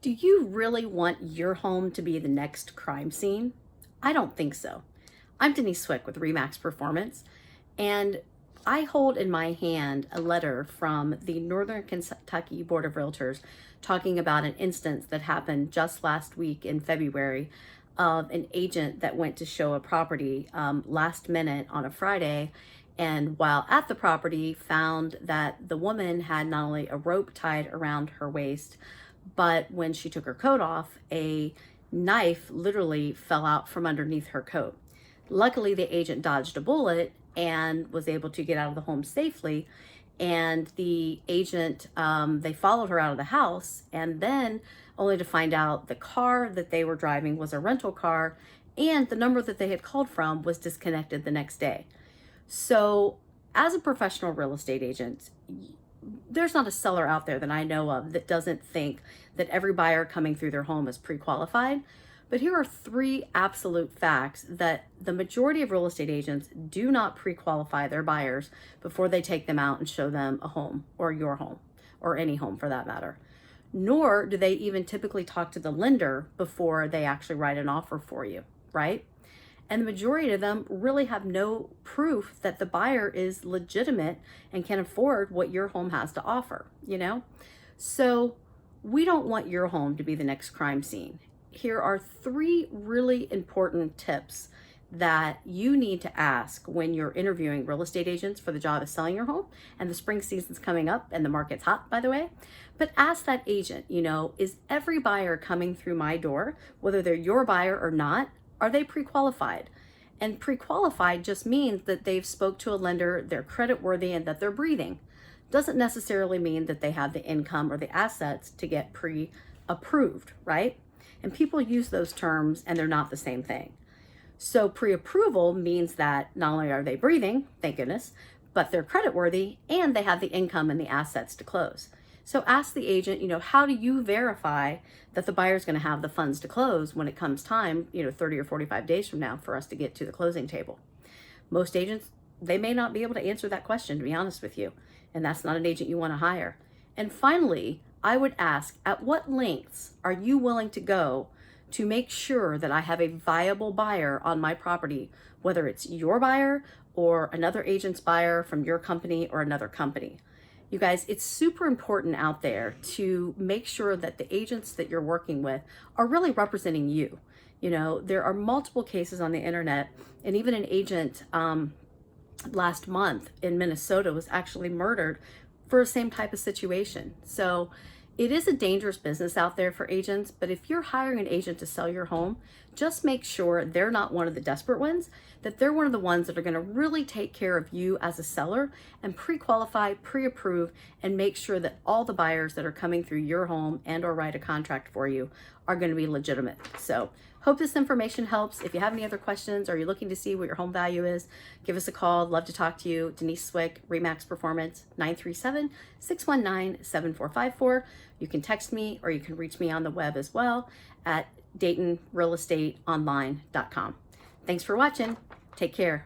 Do you really want your home to be the next crime scene? I don't think so. I'm Denise Swick with Remax Performance, and I hold in my hand a letter from the Northern Kentucky Board of Realtors talking about an instance that happened just last week in February of an agent that went to show a property last minute on a Friday, and while at the property found that the woman had not only a rope tied around her waist, but when she took her coat off, a knife literally fell out from underneath her coat. Luckily, the agent dodged a bullet and was able to get out of the home safely. And the agent, they followed her out of the house, and then only to find out the car that they were driving was a rental car, and the number that they had called from was disconnected the next day. So, as a professional real estate agent, there's not a seller out there that I know of that doesn't think that every buyer coming through their home is pre-qualified. But here are three absolute facts that the majority of real estate agents do not pre-qualify their buyers before they take them out and show them a home, or your home, or any home for that matter. Nor do they even typically talk to the lender before they actually write an offer for you, right? And the majority of them really have no proof that the buyer is legitimate and can afford what your home has to offer, you know? So we don't want your home to be the next crime scene. Here are three really important tips that you need to ask when you're interviewing real estate agents for the job of selling your home. And the spring season's coming up and the market's hot, by the way. But ask that agent, is every buyer coming through my door, whether they're your buyer or not, are they pre-qualified? And pre-qualified just means that they've spoke to a lender, they're creditworthy, and that they're breathing. Doesn't necessarily mean that they have the income or the assets to get pre-approved, right? And people use those terms and they're not the same thing. So pre-approval means that not only are they breathing, thank goodness, but they're creditworthy and they have the income and the assets to close. So ask the agent, how do you verify that the buyer's going to have the funds to close when it comes time, 30 or 45 days from now for us to get to the closing table? Most agents, they may not be able to answer that question, to be honest with you. And that's not an agent you want to hire. And finally, I would ask, at what lengths are you willing to go to make sure that I have a viable buyer on my property, whether it's your buyer or another agent's buyer from your company or another company? You guys, it's super important out there to make sure that the agents that you're working with are really representing you. There are multiple cases on the internet, and even an agent last month in Minnesota was actually murdered for the same type of situation. So it is a dangerous business out there for agents, but if you're hiring an agent to sell your home, just make sure they're not one of the desperate ones, that they're one of the ones that are going to really take care of you as a seller and pre-qualify, pre-approve, and make sure that all the buyers that are coming through your home and or write a contract for you are going to be legitimate. So hope this information helps. If you have any other questions or you're looking to see what your home value is, give us a call. Love to talk to you. Denise Swick, Remax Performance, 937-619-7454. You can text me or you can reach me on the web as well at DaytonRealEstateOnline.com. Thanks for watching. Take care.